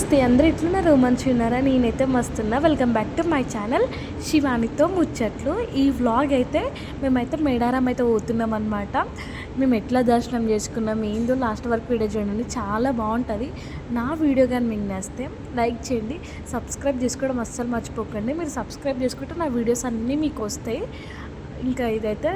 నమస్తే అందరూ ఎట్లున్నారు మంచిగా ఉన్నారా నేనైతే మస్తున్నా welcome back to my channel శివానితో ముచ్చట్లు ఈ వ్లాగ్ అయితే మేమైతే మేడారం అయితే పోతున్నాం అనమాట మేము ఎట్లా దర్శనం చేసుకున్నాం ఏందో లాస్ట్ వరకు వీడియో చూడండి చాలా బాగుంటుంది నా వీడియో కానీ మీకు నచ్చితే లైక్ చేయండి సబ్స్క్రైబ్ చేసుకోవడం అస్సలు మర్చిపోకండి మీరు సబ్స్క్రైబ్ చేసుకుంటే నా వీడియోస్ అన్నీ మీకు వస్తాయి ఇంకా ఇదైతే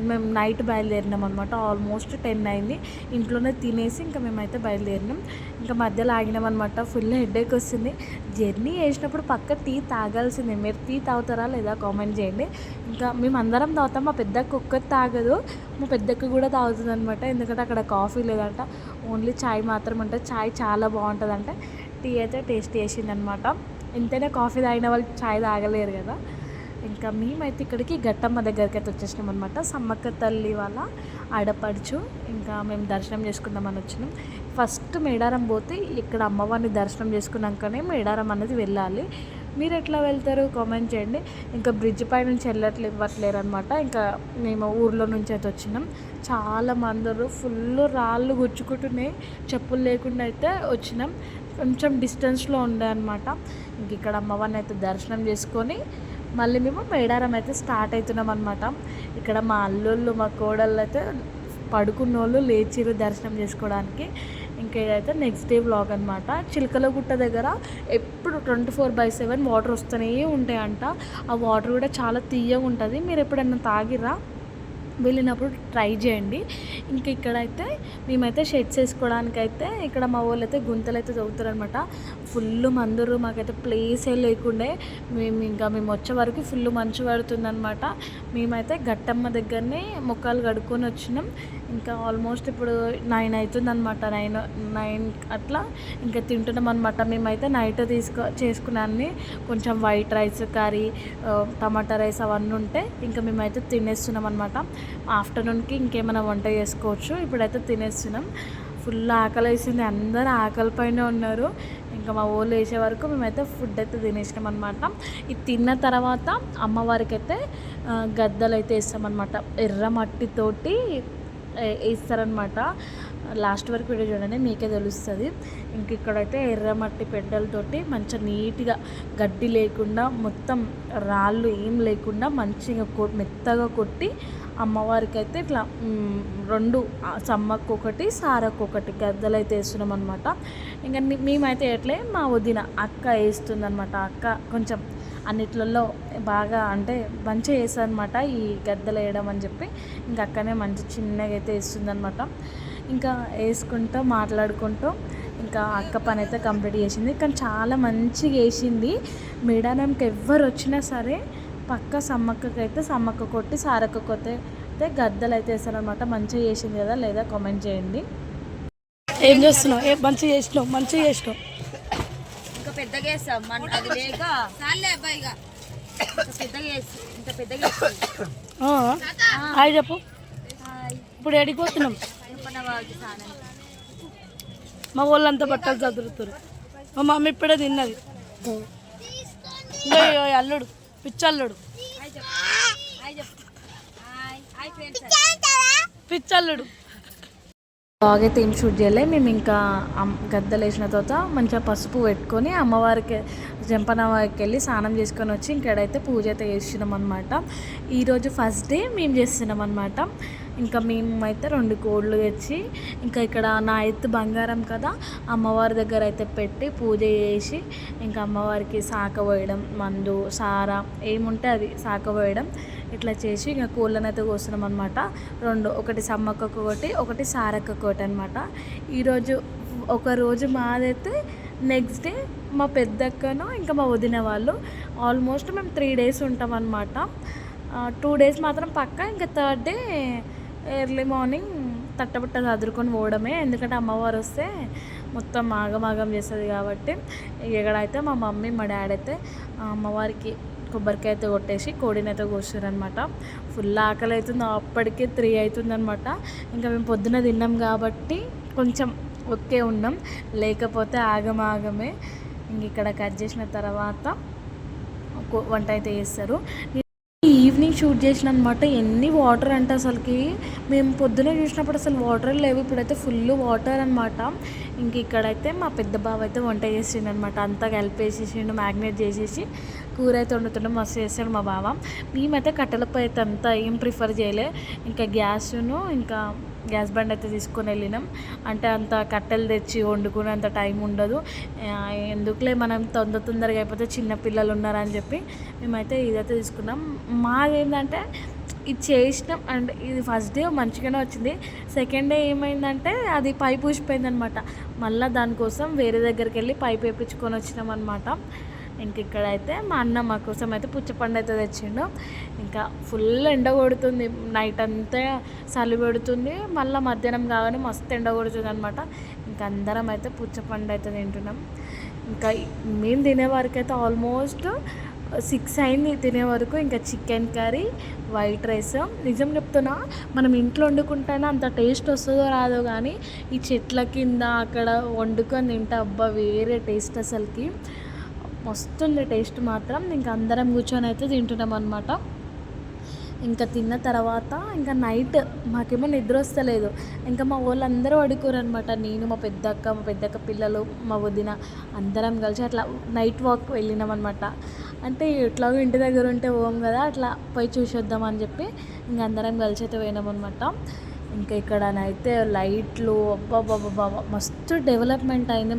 మేము నైట్ బయలుదేరినాం అనమాట ఆల్మోస్ట్ 10 అయింది ఇంట్లోనే తినేసి ఇంకా మేమైతే బయలుదేరినాం ఇంకా మధ్యలో ఆగినాం అనమాట ఫుల్ హెడేక్ వస్తుంది జర్నీ చేసినప్పుడు పక్క టీ తాగాల్సిందే మీరు టీ తాగుతారా లేదా కామెంట్ చేయండి ఇంకా మేము అందరం తాగుతాం మా పెద్దక్క ఒక్కటి తాగదు మా పెద్దక్క కూడా తాగుతుంది అనమాట ఎందుకంటే అక్కడ కాఫీ లేదంట ఓన్లీ ఛాయ్ మాత్రం ఉంటుంది ఛాయ్ చాలా బాగుంటుంది అంటే టీ అయితే టేస్ట్ చేసింది అనమాట ఎంతైనా కాఫీ తాగిన వాళ్ళకి ఛాయ్ తాగలేరు కదా ఇంకా మేమైతే ఇక్కడికి గట్టమ్మ దగ్గరికి అయితే వచ్చేసినాం అనమాట సమ్మక్క తల్లి వాళ్ళ ఆడపడుచు ఇంకా మేము దర్శనం చేసుకుందామని వచ్చినాం ఫస్ట్ మేడారం పోతే ఇక్కడ అమ్మవారిని దర్శనం చేసుకున్నాకనే మేడారం అనేది వెళ్ళాలి మీరు ఎట్లా వెళ్తారు కామెంట్ చేయండి ఇంకా బ్రిడ్జ్ పై నుంచి ఇవ్వట్లేరు అనమాట ఇంకా మేము ఊర్లో నుంచి అయితే వచ్చినాం చాలా మందరు ఫుల్ రాళ్ళు గుచ్చుకుంటున్నాయి చెప్పులు లేకుండా అయితే వచ్చినాం కొంచెం డిస్టెన్స్లో ఉండే అనమాట ఇంక ఇక్కడ అమ్మవారిని అయితే దర్శనం చేసుకొని మళ్ళీ మేము మేడారం అయితే స్టార్ట్ అవుతున్నాం అనమాట ఇక్కడ మా అల్లుళ్ళు మా కోడళ్ళు అయితే పడుకున్న వాళ్ళు లేచిరు దర్శనం చేసుకోవడానికి ఇంకా ఇదైతే నెక్స్ట్ డే వ్లాగ్ అనమాట చిలకలగుట్ట దగ్గర ఎప్పుడు 24/7 వాటర్ వస్తూనే ఉంటాయంట ఆ వాటర్ కూడా చాలా తీయగా ఉంటుంది మీరు ఎప్పుడన్నా తాగిరా వెళ్ళినప్పుడు ట్రై చేయండి ఇంకా ఇక్కడైతే మేమైతే షెడ్స్ వేసుకోవడానికైతే ఇక్కడ మా వాళ్ళు అయితే గుంతలు అయితే చదువుతారనమాట ఫుల్ మందురు మాకైతే ప్లేసే లేకుండే మేము వచ్చే వరకు ఫుల్ మంచు పడుతుందనమాట మేమైతే గట్టమ్మ దగ్గరనే ముఖాలు కడుక్కొని వచ్చినాం ఇంకా ఆల్మోస్ట్ ఇప్పుడు 9 అవుతుందనమాట 9 అట్లా ఇంకా తింటున్నాం అనమాట మేమైతే నైట్ చేసుకున్నాన్ని కొంచెం వైట్ రైస్ కర్రీ టమాటా రైస్ అవన్నీ ఉంటే ఇంకా మేమైతే తినేస్తున్నాం అనమాట ఆఫ్టర్నూన్కి ఇంకేమైనా వంట చేసుకోవచ్చు ఇప్పుడైతే తినేస్తున్నాం ఫుల్ ఆకలి వేసింది అందరూ ఆకలి పైన ఉన్నారు ఇంకా మా ఊళ్ళో వేసే వరకు మేమైతే ఫుడ్ అయితే తినేసినాం అనమాట ఇది తిన్న తర్వాత అమ్మవారికి అయితే గద్దలు అయితే వేస్తామన్నమాట ఎర్ర మట్టితోటి వేస్తారనమాట లాస్ట్ వరకు వీడియో చూడండి మీకే తెలుస్తుంది ఇంక ఇక్కడైతే ఎర్రమట్టి పెడ్డలతోటి మంచిగా నీట్గా గడ్డి లేకుండా మొత్తం రాళ్ళు ఏం లేకుండా మంచిగా మెత్తగా కొట్టి అమ్మవారికి అయితే ఇట్లా 2 సమ్మకు ఒకటి సారకు ఒకటి గద్దలు అయితే వేస్తున్నాం అనమాట ఇంకా మేమైతే ఎట్లే మా వదిన అక్క వేస్తుంది అనమాట అక్క కొంచెం అన్నిట్లలో బాగా అంటే మంచిగా వేస్తుంది అనమాట ఈ గద్దలు వేయడం అని చెప్పి ఇంకా అక్కనే మంచి చిన్నగా అయితే వేస్తుంది అనమాట ఇంకా వేసుకుంటూ మాట్లాడుకుంటూ ఇంకా అక్క పని అయితే కంప్లీట్ చేసింది కానీ చాలా మంచిగా వేసింది మేడారంకి ఎవ్వరు వచ్చినా సరే పక్క సమ్మక్కకైతే సమ్మక్క కొట్టి సారక్క కొట్టి అయితే గద్దలు అయితే వేస్తారనమాట మంచిగా చేసింది కదా లేదా కామెంట్ చేయండి ఏం చేస్తున్నావు మంచిగా చేసినావు ఇంకా పెద్దగా వేస్తాం అది లేక చాలే అబ్బాయిగా పెద్దగా హాయ్ చెప్పు ఇప్పుడు ఎడిపోతున్నాం మా వాళ్ళంతా బట్టలు చదువుతారు మా మమ్మీ ఇప్పుడే తిన్నది ఇంకా అల్లుడు పిచ్చల్లుడు పిచ్చల్లుడు బ్లాగ్ అయితే ఏం షూట్ చేయలే మేము ఇంకా గద్దలు వేసిన తర్వాత మంచిగా పసుపు పెట్టుకొని అమ్మవారికి జంపనవారికి వెళ్ళి స్నానం చేసుకొని వచ్చి ఇంకడైతే పూజ అయితే చేస్తున్నాం అనమాట ఈరోజు ఫస్ట్ డే మేము చేస్తున్నాం అనమాట ఇంకా మేమైతే 2 కోళ్ళు తెచ్చి ఇంకా ఇక్కడ నా ఎత్తు బంగారం కదా అమ్మవారి దగ్గర అయితే పెట్టి పూజ చేసి ఇంకా అమ్మవారికి సాక పోయడం మందు సారా ఏముంటే అది సాక పోయడం ఇట్లా చేసి ఇంకా కోళ్ళని అయితే కోస్తున్నాం అనమాట 2 ఒకటి సమ్మక్కకు ఒకటి సారక్కకు ఒకటి అనమాట ఈరోజు ఒకరోజు మాదైతే నెక్స్ట్ డే మా పెద్దక్కను ఇంకా మా వదిన వాళ్ళు ఆల్మోస్ట్ మేము 3 డేస్ ఉంటాం అనమాట 2 డేస్ మాత్రం పక్క ఇంకా 3rd డే ఎర్లీ మార్నింగ్ తట్టబుట్ట చదువుకొని పోవడమే ఎందుకంటే అమ్మవారు వస్తే మొత్తం ఆగమాగం చేస్తుంది కాబట్టి ఇక్కడైతే మా మమ్మీ మా డాడీ అయితే అమ్మవారికి కొబ్బరికాయ అయితే కొట్టేసి కోడిని అయితే కోసారనమాట ఫుల్ ఆకలి అవుతుంది అప్పటికే 3 అవుతుందనమాట ఇంకా మేము పొద్దున తిన్నాం కాబట్టి కొంచెం ఒకే ఉన్నాం లేకపోతే ఆగమాగమే ఇంక ఇక్కడ కట్ చేసిన తర్వాత వంట అయితే చేస్తారు ఈవినింగ్ మార్నింగ్ షూట్ చేసిన అనమాట. ఎన్ని వాటర్ అంటే అసలుకి మేము పొద్దున చూసినప్పుడు అసలు వాటర్ లేవు, ఇప్పుడైతే ఫుల్ వాటర్ అనమాట. ఇంక ఇక్కడైతే మా పెద్ద బావ అయితే వంట చేసిండు అనమాట. అంతా కలిపేసేసిండు, మ్యాగ్నేట్ చేసేసి కూర అయితే వండుతుండే మస్తు చేస్తాడు మా బావ. మేమైతే కట్టెల పొయ్యి అయితే అంతా ఏం ప్రిఫర్ చేయలే, ఇంకా గ్యాస్ బండ్ అయితే తీసుకొని వెళ్ళినాం. అంటే అంత కట్టెలు తెచ్చి వండుకునే అంత టైం ఉండదు, ఎందుకులే మనం తొందరగా అయిపోతే చిన్నపిల్లలు ఉన్నారని చెప్పి మేమైతే ఇదైతే తీసుకున్నాం. మాదేంటంటే ఇది చేసినాం అండ్ ఇది ఫస్ట్ డే మంచిగానే వచ్చింది. సెకండ్ డే ఏమైందంటే అది పైపు ఊసిపోయిందనమాట. మళ్ళీ దానికోసం వేరే దగ్గరికి వెళ్ళి పైపు వేయించుకొని వచ్చినాం అనమాట. ఇంక ఇక్కడైతే మా అన్న మా కోసం అయితే పుచ్చపండు అయితే తెచ్చిండు. ఇంకా ఫుల్ ఎండ కొడుతుంది, నైట్ అంతా చలి పెడుతుంది, మళ్ళీ మధ్యాహ్నం కాగానే మస్తు ఎండ కొడుతుంది అనమాట. ఇంకా అందరం అయితే పుచ్చపండు అయితే తింటున్నాం. ఇంకా మేము తినే వరకు అయితే ఆల్మోస్ట్ 6 అయింది తినే వరకు. ఇంకా చికెన్ కర్రీ, వైట్ రైస్. నిజం చెప్తున్నా, మనం ఇంట్లో వండుకుంటేనే అంత టేస్ట్ వస్తుందో రాదో కానీ ఈ చెట్ల కింద అక్కడ వండుకొని తింటే అబ్బా వేరే టేస్ట్, అసలుకి మస్తుంది టేస్ట్ మాత్రం. ఇంకా అందరం కూర్చొని అయితే తింటున్నాం అనమాట. ఇంకా తిన్న తర్వాత ఇంకా నైట్ మాకేమో నిద్ర వస్తలేదు. ఇంకా మా వాళ్ళందరూ పడుకోరనమాట. నేను, మా పెద్దక్క పిల్లలు, మా వదిన అందరం కలిసి అట్లా నైట్ వాక్ వెళ్ళినాం అనమాట. అంటే ఎట్లాగో ఇంటి దగ్గర ఉంటే పోం కదా, అట్లా పోయి చూసొద్దాం అని చెప్పి ఇంక అందరం కలిసి అయితే పోయినాం అనమాట. ఇంకా ఇక్కడనైతే లైట్లు అబ్బాబ్బాబ్బా మస్తు డెవలప్మెంట్ అయింది,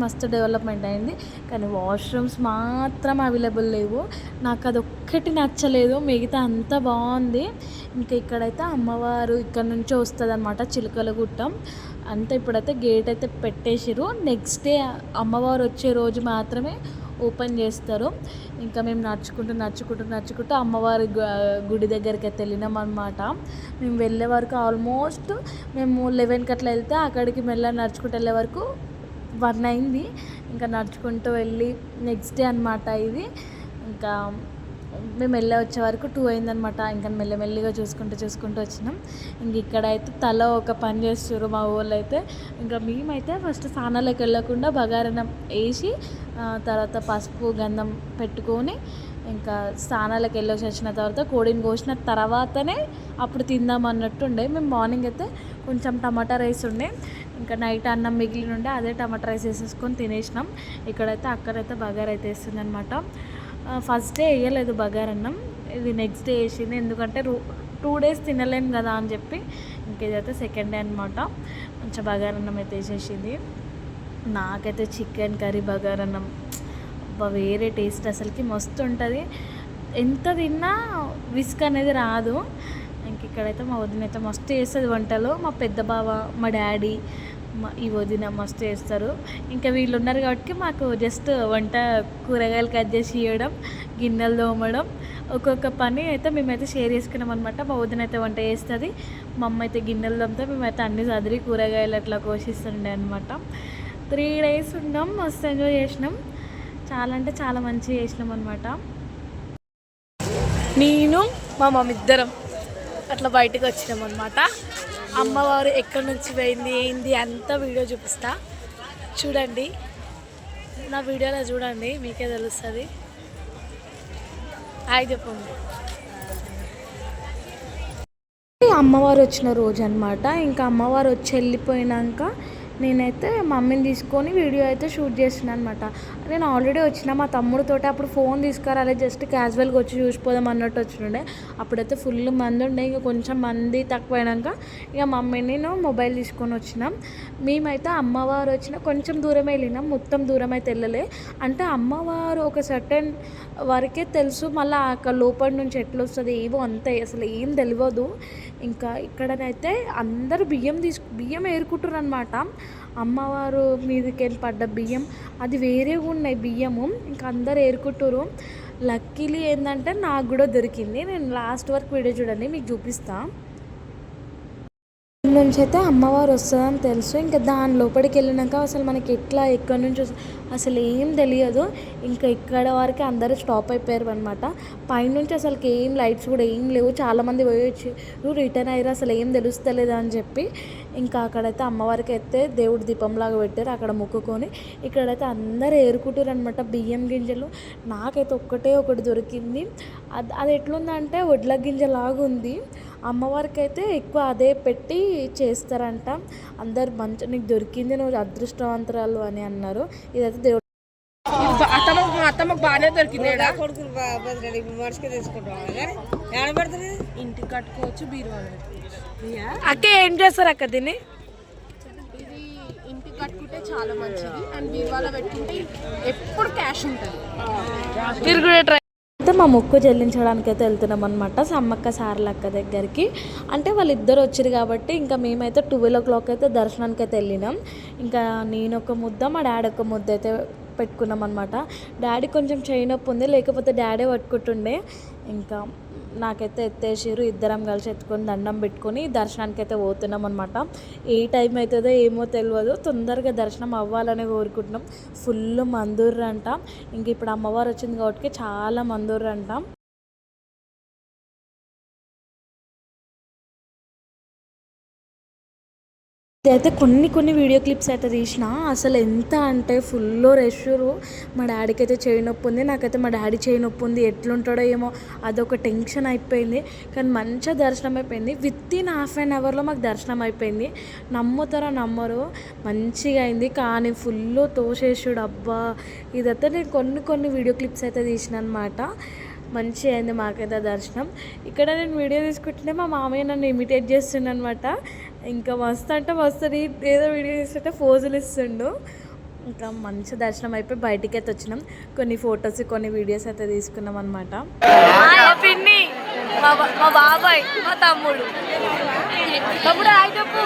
మస్తు డెవలప్మెంట్ అయింది. కానీ వాష్రూమ్స్ మాత్రం అవైలబుల్ లేవు. నాకు అది ఒక్కటి నచ్చలేదు, మిగతా అంతా బాగుంది. ఇంకా ఇక్కడైతే అమ్మవారు ఇక్కడ నుంచి వస్తుంది అనమాట, చిలుకలగుట్ట. అంతా ఇప్పుడైతే గేట్ అయితే పెట్టేసిరు. నెక్స్ట్ డే అమ్మవారు వచ్చే రోజు మాత్రమే ఓపెన్ చేస్తారు. ఇంకా మేము నడుచుకుంటూ అమ్మవారి గుడి దగ్గరికి అయితే వెళ్ళినాం అనమాట. మేము వెళ్ళే వరకు ఆల్మోస్ట్ మేము 11కి అట్లా వెళ్తే అక్కడికి నడుచుకుంటూ వెళ్ళే వరకు 1 అయింది. ఇంకా నడుచుకుంటూ వెళ్ళి నెక్స్ట్ డే అనమాట ఇది. ఇంకా మేము వచ్చే వరకు 2 అయిందనమాట. ఇంకా మెల్లమెల్లిగా చూసుకుంటూ వచ్చినాం. ఇంక ఇక్కడైతే తల ఒక పని చేస్తారు మా ఊళ్ళో అయితే. ఇంకా మేమైతే ఫస్ట్ స్నానాలకు వెళ్ళకుండా బగారన్నం వేసి తర్వాత పసుపు గంధం పెట్టుకొని ఇంకా స్నానాలకు వెళ్ళేసి వచ్చిన తర్వాత కోడిని కోసిన తర్వాతనే అప్పుడు తిందాం అన్నట్టు ఉండే. మేము మార్నింగ్ అయితే కొంచెం టమాటా రైస్ ఉండే, ఇంకా నైట్ అన్నం మిగిలిన ఉండే, అదే టమాటా రైస్ వేసేసుకొని తినేసినాం. ఇక్కడైతే అక్కడైతే బగారా అయితే వేస్తుంది అనమాట. ఫస్ట్ డే వేయలేదు బగారన్నం, ఇది నెక్స్ట్ డే వేసింది. ఎందుకంటే 2 డేస్ తినలేను కదా అని చెప్పి. ఇంక ఇదైతే సెకండ్ డే అనమాట. మంచిగా బగారన్నం అయితే వేసేసింది. నాకైతే చికెన్ కర్రీ బగారన్నం వేరే టేస్ట్, అసలుకి మస్తు ఉంటుంది. ఎంత తిన్నా విస్క్ అనేది రాదు. ఇంక ఇక్కడైతే మా వదిన అయితే మస్తు చేస్తుంది వంటలు. మా పెద్ద బావ, మా డాడీ, ఈ వదిన మస్తు చేస్తారు. ఇంకా వీళ్ళు ఉన్నారు కాబట్టి మాకు జస్ట్ వంట, కూరగాయలు కట్ చేసి ఇవ్వడం, గిన్నెలు తోమడం, ఒక్కొక్క పని అయితే మేమైతే షేర్ చేసుకున్నాం అనమాట. మా వదిన అయితే వంట చేస్తుంది, మా అమ్మ అయితే గిన్నెలు తోమితే మేమైతే అన్ని చదివి కూరగాయలు అట్లా కోసిస్తుండే అనమాట. 3 డేస్ ఉన్నాం, మస్తు ఎంజాయ్ చేసినాం. చాలా అంటే చాలా మంచిగా చేసినాం అనమాట. నేను మా మమ్మీ ఇద్దరం అట్లా బయటకు వచ్చినాం అనమాట. అమ్మవారు ఎక్కడి నుంచి పోయింది ఏంది అంతా వీడియో చూపిస్తా, చూడండి. నా వీడియోలో చూడండి, మీకే తెలుస్తుంది. హాయ్ చెప్పండి. అమ్మవారు వచ్చిన రోజు అనమాట. ఇంకా అమ్మవారు వచ్చి వెళ్ళిపోయినాక నేనైతే మమ్మీని తీసుకొని వీడియో అయితే షూట్ చేస్తున్నాను అనమాట. నేను ఆల్రెడీ వచ్చిన మా తమ్ముడితోటి అప్పుడు ఫోన్ తీసుకురాలే, జస్ట్ క్యాజువల్గా వచ్చి చూసిపోదాం అన్నట్టు వచ్చిండే. అప్పుడైతే ఫుల్ మంది ఉండే, ఇంకా కొంచెం మంది తక్కువైనాక ఇక మమ్మీని నేను మొబైల్ తీసుకొని వచ్చినాం. మేమైతే అమ్మవారు వచ్చిన కొంచెం దూరం వెళ్ళినాం, మొత్తం దూరం అయితే వెళ్ళలే. అంటే అమ్మవారు ఒక సర్టెన్ వరకే తెలుసు, మళ్ళీ అక్కడ లోపల నుంచి ఎట్లా వస్తుంది ఏవో అంతే అసలు ఏం తెలియదు. ఇంకా ఇక్కడనైతే అందరూ బియ్యం ఏరుకుంటారు అనమాట. అమ్మవారు మీదకి పడ్డ బియ్యం అది వేరేగా ఉన్నాయి బియ్యము, ఇంకా అందరు ఏరుకుంటారు. లక్కీలీ ఏంటంటే నాకు కూడా దొరికింది. నేను లాస్ట్ వరకు వీడియో చూడండి, మీకు చూపిస్తా. నుంచి అయితే అమ్మవారు వస్తుందని తెలుసు. ఇంకా దాని లోపలికి వెళ్ళినాక అసలు మనకి ఎట్లా ఎక్కడి నుంచి అసలు ఏం తెలియదు. ఇంకా ఇక్కడ వరకు అందరూ స్టాప్ అయిపోయారు అనమాట. పైనుంచి అసలు ఏం లైట్స్ కూడా ఏం లేవు. చాలామంది పోయొచ్చు రిటర్న్ అయ్యారు, అసలు ఏం తెలుస్తలేదు అని చెప్పి. ఇంకా అక్కడైతే అమ్మవారికి అయితే దేవుడు దీపంలాగా పెట్టారు, అక్కడ మొక్కుకొని ఇక్కడైతే అందరూ ఏరుకుంటారు అనమాట బియ్యం గింజలు. నాకైతే ఒకటి దొరికింది. అది ఎట్లుందంటే వడ్ల గింజలాగా ఉంది. అమ్మవారికి అయితే ఎక్కువ అదే పెట్టి చేస్తారంట. అందరు మంచి నీకు దొరికింది, నువ్వు అదృష్టవంతురాలు అని అన్నారు. ఇదైతే దేవుడు అత్తమ్మకు బాగానే దొరికింది. మనిషికి తీసుకుంటాం ఇంటికి కట్టుకోవచ్చు, బీరువాలో అక్క ఏం చేస్తారు అక్క దీన్ని? ఇది ఇంటికి కట్టుకుంటే చాలా మంచిది అండ్ బీరువాలో పెట్టుకుంటే ఎప్పుడు క్యాష్ ఉంటుంది. మీరు కూడా ట్రై అయితే మా మొక్కు చెల్లించడానికి అయితే వెళ్తున్నాం అనమాట సమ్మక్క సారలక్క దగ్గరికి. అంటే వాళ్ళిద్దరు వచ్చారు కాబట్టి ఇంకా మేమైతే 12 o'clock అయితే దర్శనానికి అయితే వెళ్ళినాం. ఇంకా నేను ఒక ముద్ద, మా డాడీ ఒక ముద్ద అయితే పెట్టుకున్నాం అనమాట. డాడీ కొంచెం చేయి నొప్పి ఉంది, లేకపోతే డాడీ పట్టుకుంటుండే. ఇంకా నాకైతే ఎత్తేసారు, ఇద్దరం కలిసి ఎత్తుకొని దండం పెట్టుకొని దర్శనానికి అయితే పోతున్నాం అనమాట. ఏ టైం అవుతుందో ఏమో తెలియదు, తొందరగా దర్శనం అవ్వాలని కోరుకుంటున్నాం. ఫుల్ మందూర్రంట. ఇంక ఇప్పుడు అమ్మవారు వచ్చింది కాబట్టి చాలా మందూర్రంట. అయితే కొన్ని వీడియో క్లిప్స్ అయితే తీసిన. అసలు ఎంత అంటే ఫుల్ రష్. మా డాడీకి అయితే చేయి నొప్పి ఉంది, నాకైతే మా డాడీ చేయి నొప్పి ఉంది. ఎట్లుంటాడో ఏమో అదొక టెన్షన్ అయిపోయింది. కానీ మంచిగా దర్శనం అయిపోయింది. వితిన్ ½ hourలో మాకు దర్శనం అయిపోయింది. నమ్ముతారో నమ్మరు, మంచిగా అయింది. కానీ ఫుల్ తోసేసుడు. అబ్బా ఇదైతే నేను కొన్ని వీడియో క్లిప్స్ అయితే తీసిన అనమాట. మంచిగా అయింది మాకైతే దర్శనం. ఇక్కడ నేను వీడియో తీసుకుంటుంటే మా మామయ్య నన్ను ఇమిటేట్ చేస్తుండ అనమాట. ఇంకా మస్తు అంటే మస్తు ఏదో వీడియో తీస్తుంటే పోజులు ఇస్తుండు. ఇంకా మంచి దర్శనం అయిపోయి బయటికి అయితే వచ్చినాం. కొన్ని ఫొటోస్ కొన్ని వీడియోస్ అయితే తీసుకున్నాం అనమాట. పిన్ని, మా బాబాయ్, మా తమ్ముడు. తమ్ముడు హాయ్ చెప్పు.